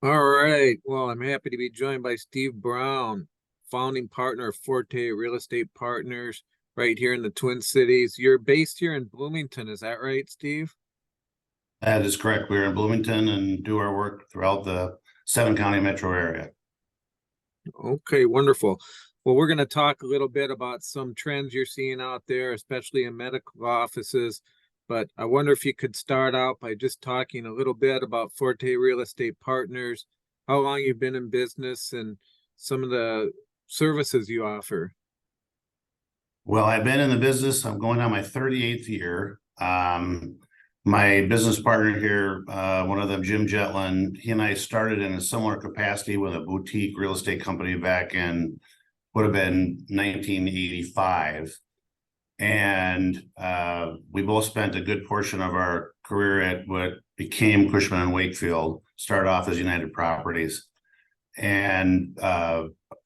All right. Well, I'm happy to be joined by Steve Brown, founding partner of Forte Real Estate Partners, right here in the Twin Cities. You're based here in Bloomington, is that right, Steve? That is correct. We're in Bloomington and do our work throughout the seven county metro area. Okay, wonderful. Well, we're going to talk a little bit about some trends you're seeing out there, especially in medical offices. But I wonder if you could start out by just talking a little bit about Forte Real Estate Partners, how long you've been in business, and some of the services you offer. Well, I've been in the business. I'm going on my 38th year. My business partner here, one of them, Jim Jetlin, he and I started in a similar capacity with a boutique real estate company back in would have been 1985. And we both spent a good portion of our career at what became Cushman and Wakefield, started off as United Properties. And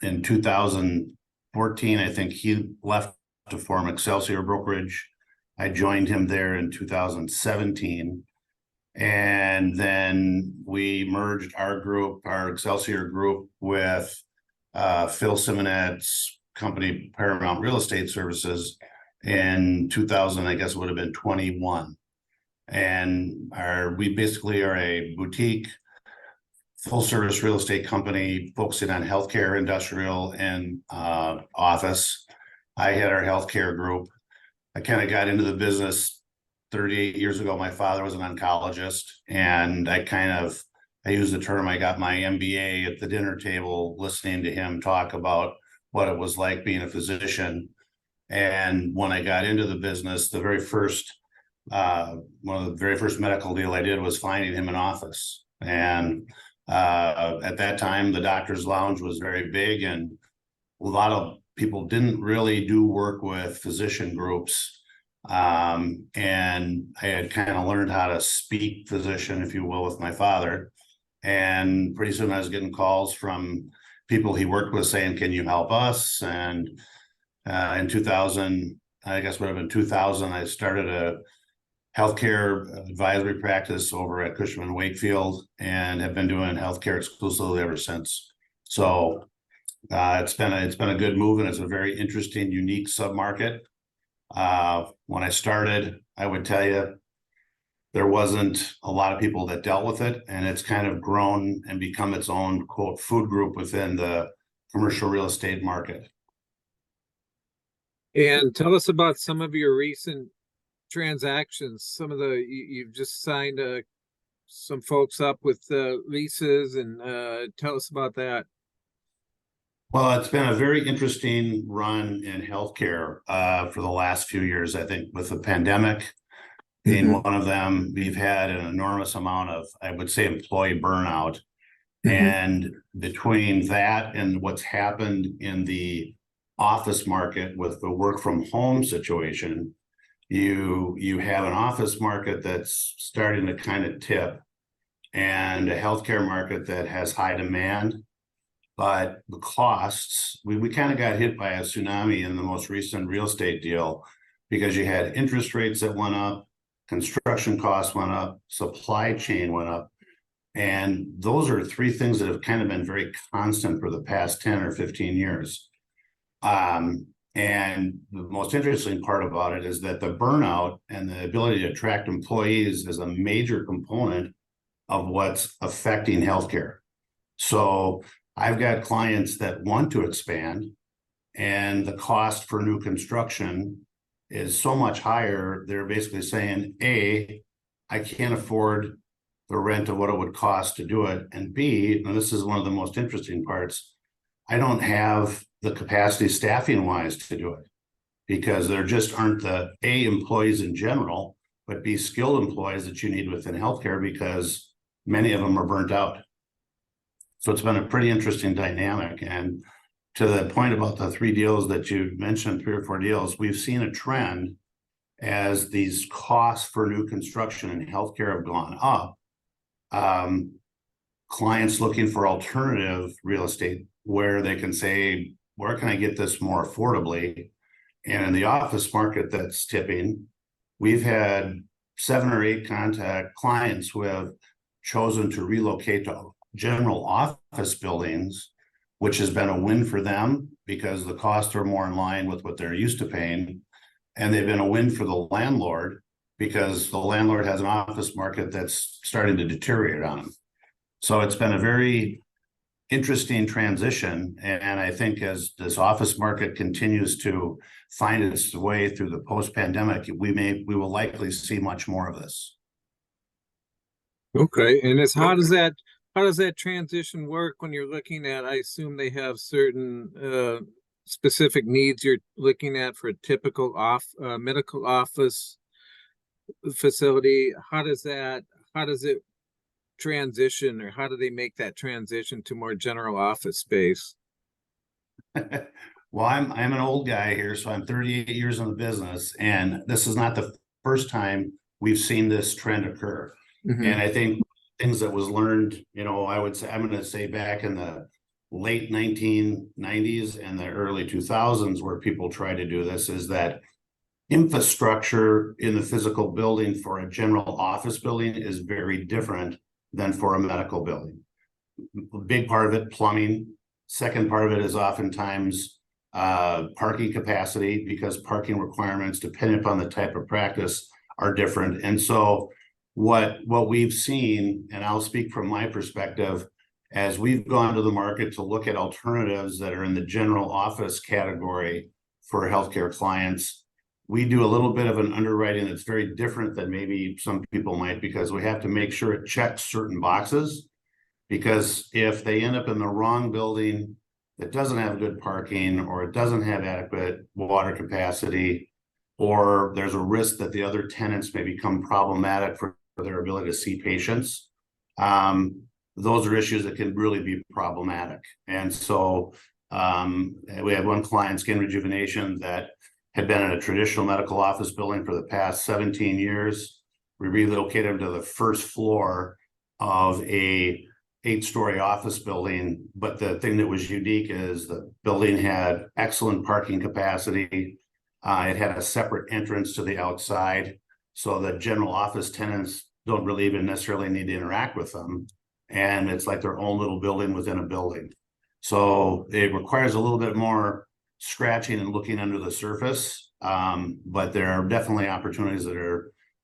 in 2014, I think he left to form Excelsior Brokerage. I joined him there in 2017. And then we merged our group, our Excelsior group, with Phil Simonette's company, Paramount Real Estate Services, in 2000, I guess it would have been 21. And we basically are a boutique full service real estate company focusing on healthcare, industrial, and office. I had our healthcare group. I kind of got into the business 38 years ago. My father was an oncologist, and I use the term, I got my MBA at the dinner table, listening to him talk about what it was like being a physician. And when I got into the business, one of the very first medical deal I did was finding him an office. And at that time, the doctor's lounge was very big, and a lot of people didn't really do work with physician groups. And I had kind of learned how to speak physician, if you will, with my father. And pretty soon I was getting calls from people he worked with saying, "Can you help us?" And in 2000, I guess would have been 2000, I started a healthcare advisory practice over at Cushman Wakefield and have been doing healthcare exclusively ever since. So it's been a good move, and it's a very interesting, unique submarket. When I started, I would tell you there wasn't a lot of people that dealt with it, and it's kind of grown and become its own quote food group within the commercial real estate market. And tell us about some of your recent transactions. Some of you've just signed some folks up with leases, and tell us about that. Well, it's been a very interesting run in healthcare for the last few years. I think with the pandemic being Mm-hmm. one of them, we've had an enormous amount of, I would say, employee burnout. Mm-hmm. And between that and what's happened in the office market with the work from home situation, you have an office market that's starting to kind of tip, and a healthcare market that has high demand. But the costs, we kind of got hit by a tsunami in the most recent real estate deal, because you had interest rates that went up, construction costs went up, supply chain went up. And those are three things that have kind of been very constant for the past 10 or 15 years. And the most interesting part about it is that the burnout and the ability to attract employees is a major component of what's affecting healthcare. So I've got clients that want to expand, and the cost for new construction is so much higher. They're basically saying, A, I can't afford the rent of what it would cost to do it. And B, and this is one of the most interesting parts, I don't have the capacity staffing wise to do it, because there just aren't the A, employees in general, but B, skilled employees that you need within healthcare, because many of them are burnt out. So it's been a pretty interesting dynamic. And to the point about the three deals that you mentioned, three or four deals, we've seen a trend as these costs for new construction in healthcare have gone up. Clients looking for alternative real estate where they can say, where can I get this more affordably? And in the office market that's tipping, we've had 7 or 8 contact clients who have chosen to relocate to general office buildings, which has been a win for them because the costs are more in line with what they're used to paying. And they've been a win for the landlord because the landlord has an office market that's starting to deteriorate on them. So it's been a very interesting transition. And I think as this office market continues to find its way through the post-pandemic, we will likely see much more of this. Okay, and how does that transition work when you're looking at, I assume they have certain specific needs you're looking at for a typical medical office facility. How does it transition, or how do they make that transition to more general office space? Well, I'm an old guy here, so I'm 38 years in the business, and this is not the first time we've seen this trend occur. Mm-hmm. And I think things that was learned, I would say, I'm going to say back in the late 1990s and the early 2000s, where people try to do this, is that infrastructure in the physical building for a general office building is very different than for a medical building. A big part of it, plumbing. Second part of it is oftentimes parking capacity, because parking requirements, depending upon the type of practice, are different. And so what we've seen, and I'll speak from my perspective, as we've gone to the market to look at alternatives that are in the general office category for healthcare clients, we do a little bit of an underwriting that's very different than maybe some people might, because we have to make sure it checks certain boxes. Because if they end up in the wrong building that doesn't have good parking, or it doesn't have adequate water capacity, or there's a risk that the other tenants may become problematic for their ability to see patients, those are issues that can really be problematic. And so we had one client, Skin Rejuvenation, that had been in a traditional medical office building for the past 17 years. We relocated him to the first floor of a 8-story office building. But the thing that was unique is the building had excellent parking capacity. It had a separate entrance to the outside, so the general office tenants don't really even necessarily need to interact with them. And it's like their own little building within a building. So it requires a little bit more scratching and looking under the surface. But there are definitely opportunities that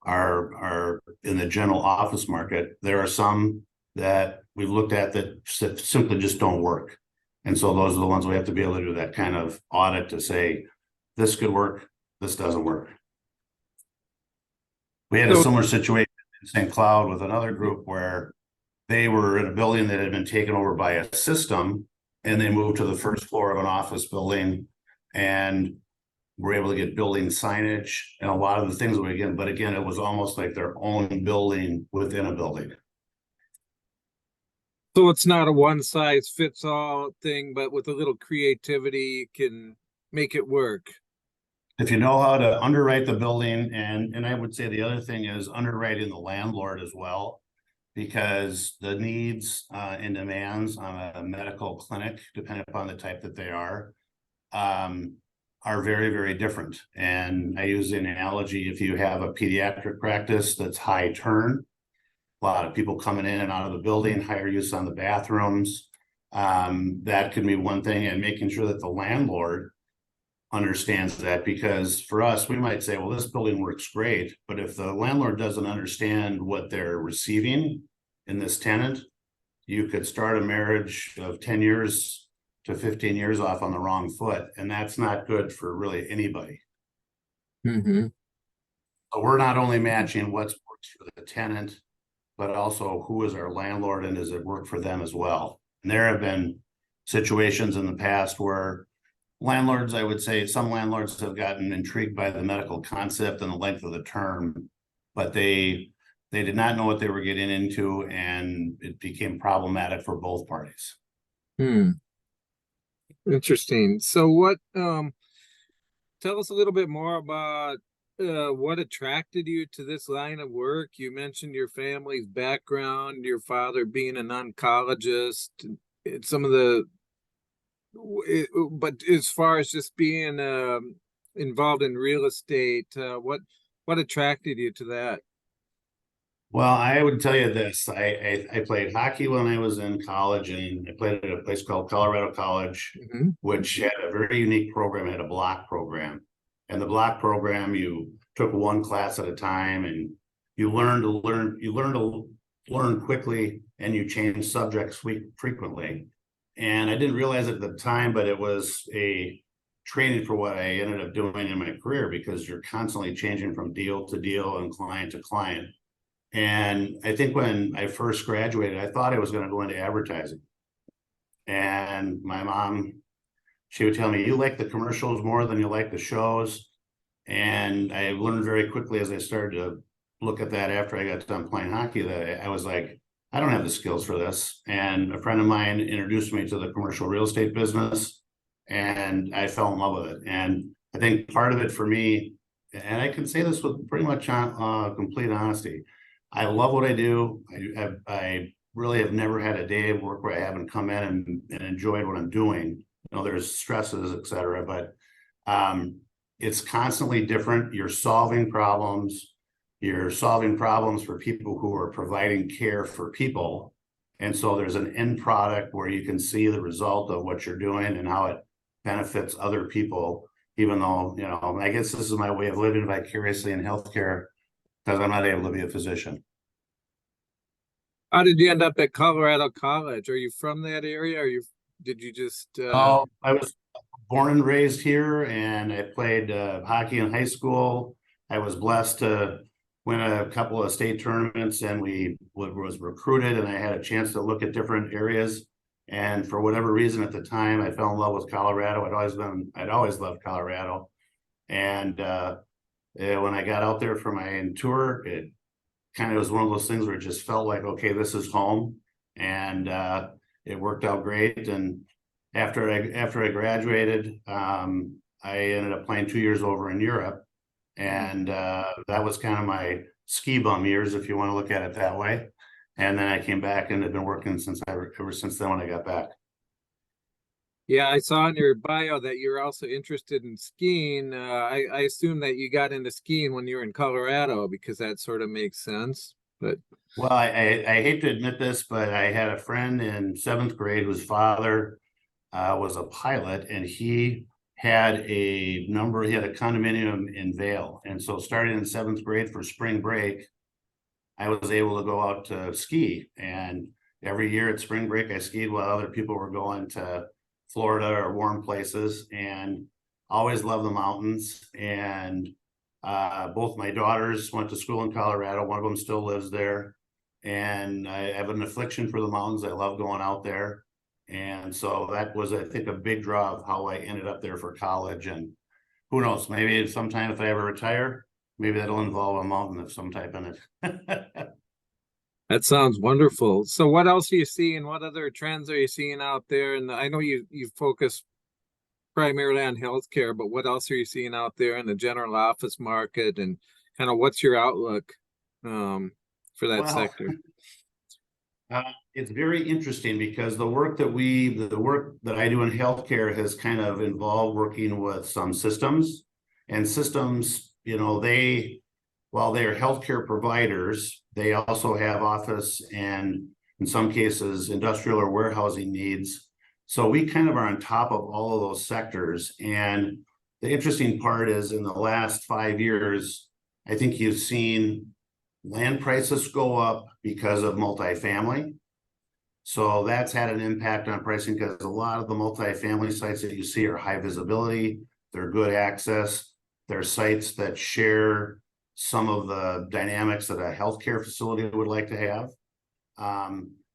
are in the general office market. There are some that we've looked at that simply just don't work. And so those are the ones we have to be able to do that kind of audit to say, this could work, this doesn't work. We had a similar situation in St. Cloud with another group where they were in a building that had been taken over by a system, and they moved to the first floor of an office building and were able to get building signage and a lot of the things but again, it was almost like their own building within a building. So it's not a one size fits all thing, but with a little creativity, you can make it work. If you know how to underwrite the building, and I would say the other thing is underwriting the landlord as well, because the needs and demands on a medical clinic, depending upon the type that they are very, very different. And I use the analogy, if you have a pediatric practice that's high turn, a lot of people coming in and out of the building, higher use on the bathrooms, that could be one thing. And making sure that the landlord understands that, because for us, we might say, well, this building works great, but if the landlord doesn't understand what they're receiving in this tenant, you could start a marriage of 10 years to 15 years off on the wrong foot, and that's not good for really anybody. Mm-hmm. So we're not only matching what's works for the tenant, but also who is our landlord, and does it work for them as well? And there have been situations in the past where landlords, I would say some landlords have gotten intrigued by the medical concept and the length of the term, but they did not know what they were getting into, and it became problematic for both parties. Interesting. So tell us a little bit more about what attracted you to this line of work. You mentioned your family's background, your father being an oncologist, some of the, but as far as just being involved in real estate, what attracted you to that? Well, I would tell you this. I played hockey when I was in college, and I played at a place called Colorado College, Mhm. which had a very unique program. It had a block program. And the block program, you took one class at a time, and you learn to learn quickly, and you change subjects frequently. And I didn't realize it at the time, but it was a training for what I ended up doing in my career, because you're constantly changing from deal to deal and client to client. And I think when I first graduated, I thought I was going to go into advertising. And my mom, she would tell me, you like the commercials more than you like the shows. And I learned very quickly as I started to look at that after I got done playing hockey that I was like, I don't have the skills for this. And a friend of mine introduced me to the commercial real estate business, and I fell in love with it. And I think part of it for me, and I can say this with pretty much complete honesty, I love what I do. I really have never had a day of work where I haven't come in and enjoyed what I'm doing. You know, there's stresses, et cetera, but it's constantly different. You're solving problems. You're solving problems for people who are providing care for people. And so there's an end product where you can see the result of what you're doing and how it benefits other people, even though, you know, I guess this is my way of living vicariously in healthcare because I'm not able to be a physician. How did you end up at Colorado College? Are you from that area? Or did you just Oh, I was born and raised here, and I played hockey in high school. I was blessed to win a couple of state tournaments, and we was recruited, and I had a chance to look at different areas. And for whatever reason, at the time, I fell in love with Colorado. I'd always loved Colorado. And when I got out there for my tour, it kind of was one of those things where it just felt like, okay, this is home, and it worked out great. And after I graduated, I ended up playing 2 years over in Europe, and that was kind of my ski bum years, if you want to look at it that way. And then I came back and have been working ever since then when I got back. yeah, I saw in your bio that you're also interested in skiing. I assume that you got into skiing when you were in Colorado because that sort of makes sense. But Well, I hate to admit this, but I had a friend in seventh grade whose father was a pilot, and he had he had a condominium in Vail. And so starting in seventh grade for spring break, I was able to go out to ski. And every year at spring break, I skied while other people were going to Florida or warm places, and always loved the mountains. And both my daughters went to school in Colorado. One of them still lives there. And I have an affliction for the mountains. I love going out there. And so that was, I think, a big draw of how I ended up there for college. And who knows, maybe sometime if I ever retire, maybe that'll involve a mountain of some type in it. that sounds wonderful. So what else are you seeing? What other trends are you seeing out there? And I know you focus primarily on healthcare, but what else are you seeing out there in the general office market, and kind of what's your outlook for that Well, sector? it's very interesting because the work that I do in healthcare has kind of involved working with some systems, and systems, you know, while they're healthcare providers, they also have office and in some cases industrial or warehousing needs. So we kind of are on top of all of those sectors. And the interesting part is in the last 5 years, I think you've seen land prices go up because of multifamily. So that's had an impact on pricing because a lot of the multifamily sites that you see are high visibility, they're good access, they're sites that share some of the dynamics that a healthcare facility would like to have.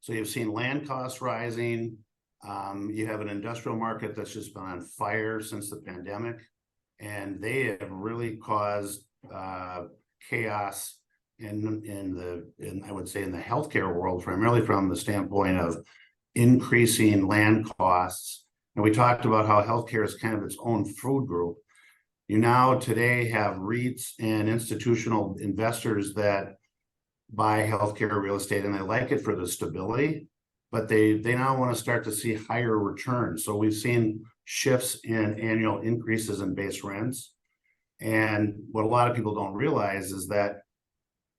So you've seen land costs rising. You have an industrial market that's just been on fire since the pandemic, and they have really caused chaos in I would say in the healthcare world, primarily from the standpoint of increasing land costs. And we talked about how healthcare is kind of its own food group. You now today have REITs and institutional investors that buy healthcare real estate, and they like it for the stability, but they now want to start to see higher returns. So we've seen shifts in annual increases in base rents. And what a lot of people don't realize is that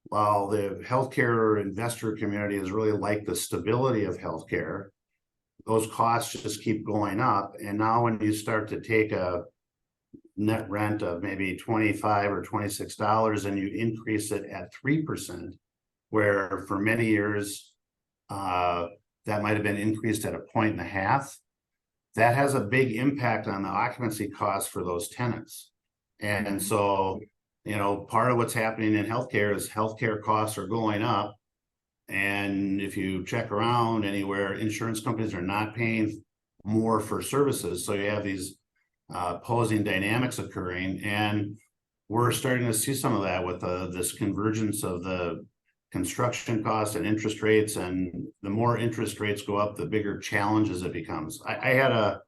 while the healthcare investor community has really liked the stability of healthcare, those costs just keep going up. And now when you start to take a net rent of maybe $25 or $26 and you increase it at 3%, where for many years that might have been increased at 1.5%, that has a big impact on the occupancy costs for those tenants. And so, you know, part of what's happening in healthcare is healthcare costs are going up. And if you check around anywhere, insurance companies are not paying more for services. So you have these opposing dynamics occurring. And we're starting to see some of that with this convergence of the construction costs and interest rates. And the more interest rates go up, the bigger challenges it becomes. I had a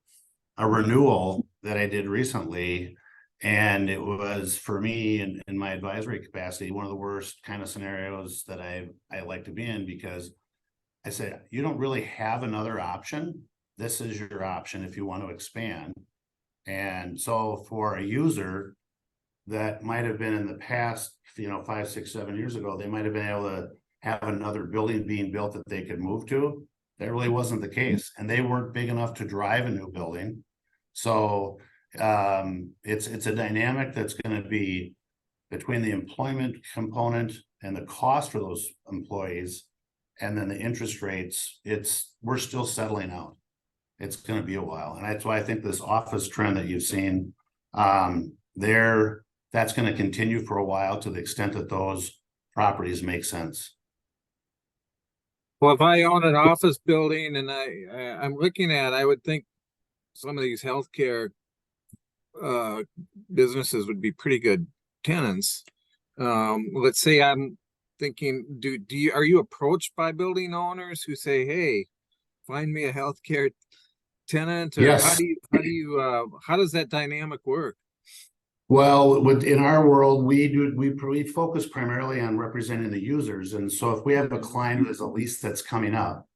renewal that I did recently, and it was, for me in my advisory capacity, one of the worst kind of scenarios that I like to be in, because I said, you don't really have another option. This is your option if you want to expand. And so for a user that might have been in the past, 5, 6, 7 years ago, they might have been able to have another building being built that they could move to. That really wasn't the case. And they weren't big enough to drive a new building. So it's a dynamic that's going to be between the employment component and the cost for those employees, and then the interest rates. We're still settling out. It's going to be a while, and that's why I think this office trend that you've seen that's going to continue for a while, to the extent that those properties make sense. Well, if I own an office building and I'm looking at, I would think some of these healthcare businesses would be pretty good tenants. Let's say I'm thinking, are you approached by building owners who say, "Hey, find me a healthcare tenant," or Yes. how does that dynamic work? Well, in our world, we focus primarily on representing the users. And so if we have a client who has a lease that's coming up,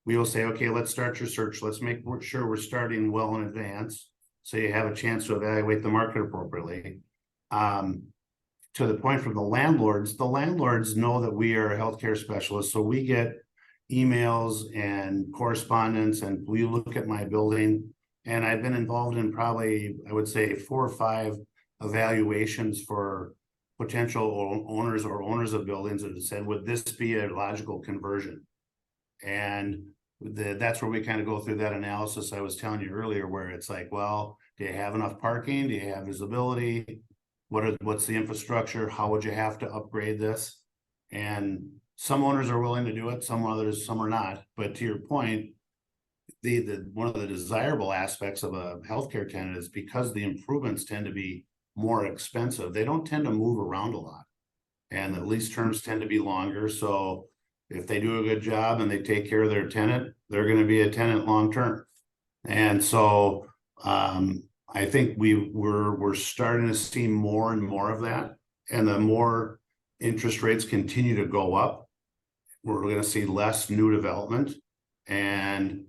we will say, okay, let's start your search. Let's make sure we're starting well in advance, so you have a chance to evaluate the market appropriately. To the point from the landlords know that we are a healthcare specialist. So we get emails and correspondence, and we look at my building. And I've been involved in probably, I would say, 4 or 5 evaluations for potential owners or owners of buildings that have said, would this be a logical conversion? And that's where we kind of go through that analysis I was telling you earlier, where it's like, well, do you have enough parking? Do you have visibility? What's the infrastructure? How would you have to upgrade this? And some owners are willing to do it, some are not. But to your point, one of the desirable aspects of a healthcare tenant is because the improvements tend to be more expensive. They don't tend to move around a lot, and the lease terms tend to be longer. So if they do a good job and they take care of their tenant, they're going to be a tenant long term. And so I think we're starting to see more and more of that. And the more interest rates continue to go up, we're going to see less new development. And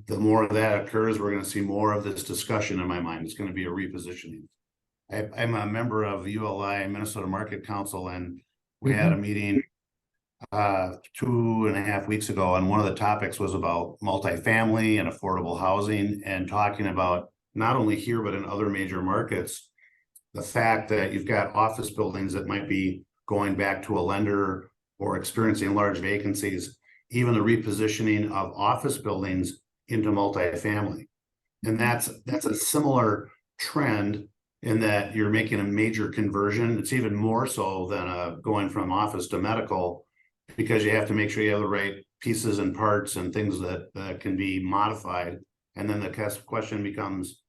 the more of that occurs, we're going to see more of this discussion. In my mind, it's going to be a repositioning. I'm a member of ULI, Minnesota Market Council, and we had a meeting 2.5 weeks ago, and one of the topics was about multifamily and affordable housing, and talking about, not only here but in other major markets, the fact that you've got office buildings that might be going back to a lender or experiencing large vacancies, even the repositioning of office buildings into multifamily. And that's a similar trend, in that you're making a major conversion. It's even more so than going from office to medical, because you have to make sure you have the right pieces and parts and things that can be modified. And then the question becomes,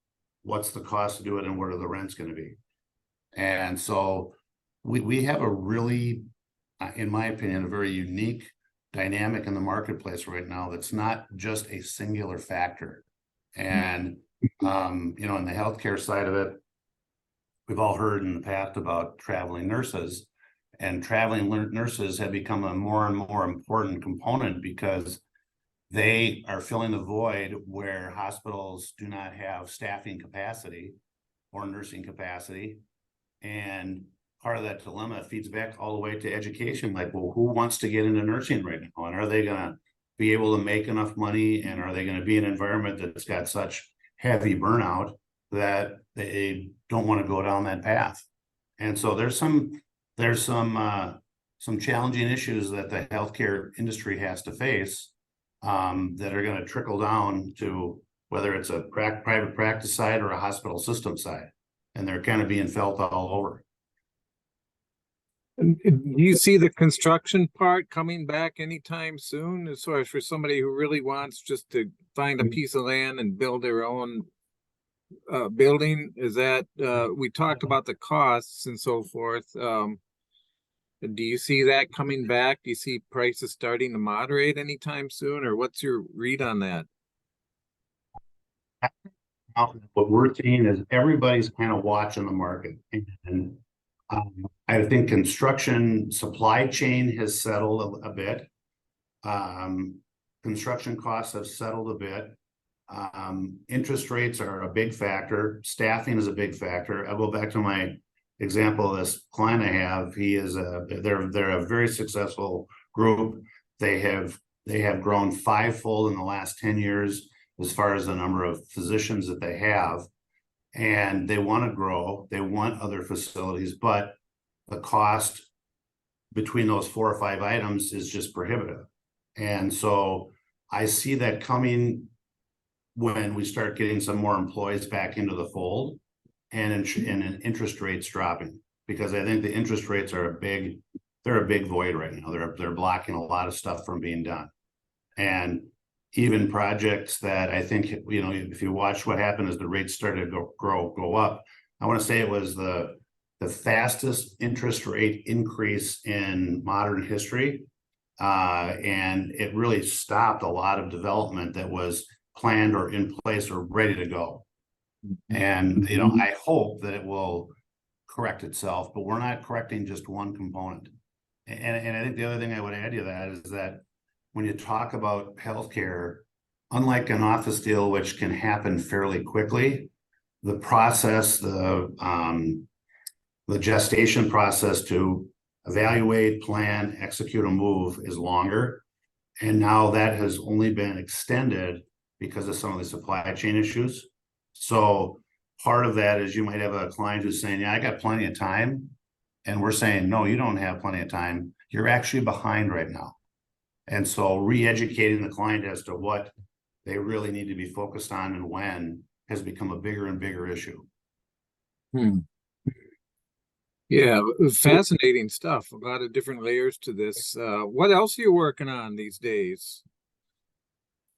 what's the cost to do it, and what are the rents going to be? And so we have a really, in my opinion, a very unique dynamic in the marketplace right now that's not just a singular factor. And in the healthcare side of it, we've all heard in the past about traveling nurses, and traveling nurses have become a more and more important component, because they are filling the void where hospitals do not have staffing capacity or nursing capacity. And part of that dilemma feeds back all the way to education. Like, well, who wants to get into nursing right now? And are they going to be able to make enough money? And are they going to be in an environment that's got such heavy burnout that they don't want to go down that path? And so there's some challenging issues that the healthcare industry has to face that are going to trickle down to whether it's a private practice side or a hospital system side. And they're kind of being felt all over. And do you see the construction part coming back anytime soon, as far as for somebody who really wants just to find a piece of land and build their own building? Is that we talked about the costs and so forth. Do you see that coming back? Do you see prices starting to moderate anytime soon, or what's your read on that? What we're seeing is everybody's kind of watching the market, and I think construction supply chain has settled a bit. Construction costs have settled a bit. Interest rates are a big factor. Staffing is a big factor. I'll go back to my example of this client I have. They're a very successful group. They have grown fivefold in the last 10 years as far as the number of physicians that they have. And they want to grow. They want other facilities, but the cost between those 4 or 5 items is just prohibitive. And so I see that coming when we start getting some more employees back into the fold and interest rates dropping, because I think the interest rates are they're a big void right now. They're blocking a lot of stuff from being done. And even projects that I think, if you watch what happened as the rates started to go up, I want to say it was the fastest interest rate increase in modern history. And it really stopped a lot of development that was planned or in place or ready to go. And, I hope that it will correct itself, but we're not correcting just one component. And I think the other thing I would add to that is that when you talk about healthcare, unlike an office deal, which can happen fairly quickly, the process, the gestation process to evaluate, plan, execute a move is longer. And now that has only been extended because of some of the supply chain issues. So part of that is you might have a client who's saying, yeah, I got plenty of time. And we're saying, no, you don't have plenty of time. You're actually behind right now. And so re-educating the client as to what they really need to be focused on and when has become a bigger and bigger issue. Yeah, fascinating stuff. A lot of different layers to this. What else are you working on these days?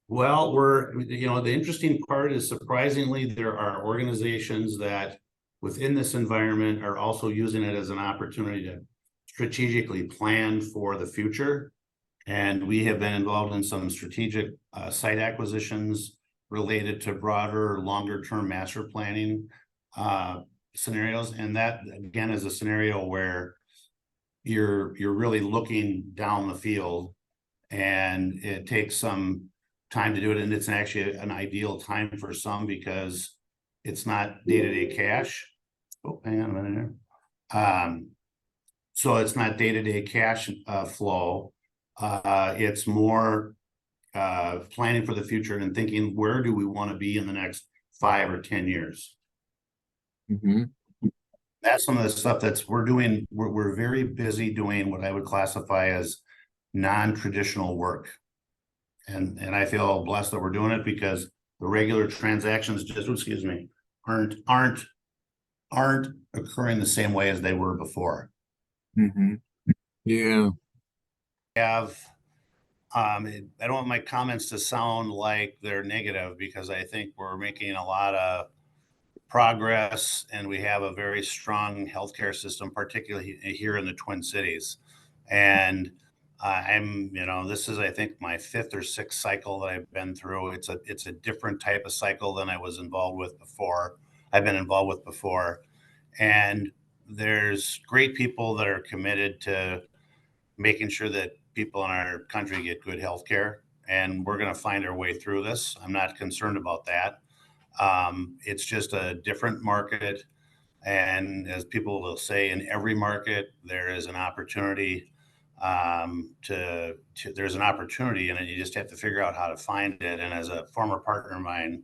Well, the interesting part is surprisingly, there are organizations that within this environment are also using it as an opportunity to strategically plan for the future. And we have been involved in some strategic site acquisitions related to broader, longer-term master planning scenarios. And that, again, is a scenario where you're really looking down the field, and it takes some time to do it. And it's actually an ideal time for some because it's not day-to-day cash. Oh, hang on a minute here. So it's not day-to-day cash flow. It's more planning for the future and thinking, where do we want to be in the next 5 or 10 years? That's some of the stuff we're doing. We're very busy doing what I would classify as non-traditional work. And I feel blessed that we're doing it because the regular transactions aren't occurring the same way as they were before. Yeah. I don't want my comments to sound like they're negative, because I think we're making a lot of progress and we have a very strong healthcare system, particularly here in the Twin Cities. And this is, I think, my 5th or 6th cycle that I've been through. It's a different type of cycle than I was involved with before. I've been involved with before. And there's great people that are committed to making sure that people in our country get good health care. And we're going to find our way through this. I'm not concerned about that. It's just a different market. And as people will say, in every market, there is an opportunity there's an opportunity in it. You just have to figure out how to find it. And as a former partner of mine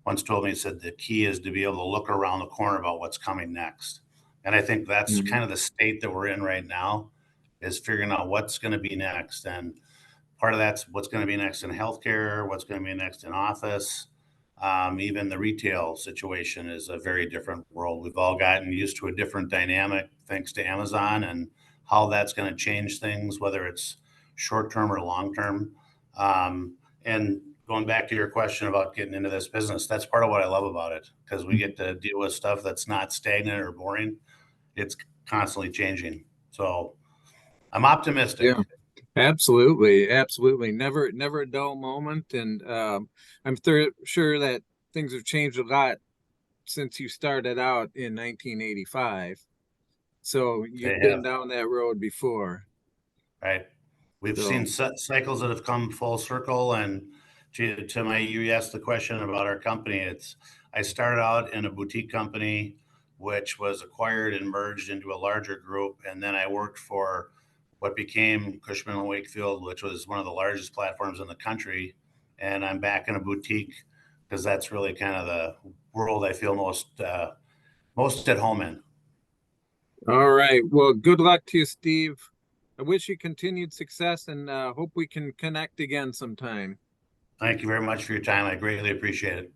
once told me, he said, the key is to be able to look around the corner about what's coming next. And I think that's Mhm. kind of the state that we're in right now, is figuring out what's going to be next. And part of that's what's going to be next in healthcare, what's going to be next in office. Even the retail situation is a very different world. We've all gotten used to a different dynamic thanks to Amazon and how that's going to change things, whether it's short term or long term. And going back to your question about getting into this business, that's part of what I love about it, because we get to deal with stuff that's not stagnant or boring. It's constantly changing. So I'm optimistic. Yeah, absolutely, absolutely. Never a dull moment, and I'm sure that things have changed a lot since you started out in 1985. So They you've been have, down that road before. right? We've seen So, cycles that have come full circle. And you asked the question about our company. I started out in a boutique company, which was acquired and merged into a larger group. And then I worked for what became Cushman and Wakefield, which was one of the largest platforms in the country. And I'm back in a boutique because that's really kind of the world I feel most at home in. all right. Well, good luck to you, Steve. I wish you continued success and hope we can connect again sometime. Thank you very much for your time. I greatly appreciate it.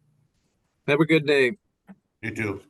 Have a good day. You too.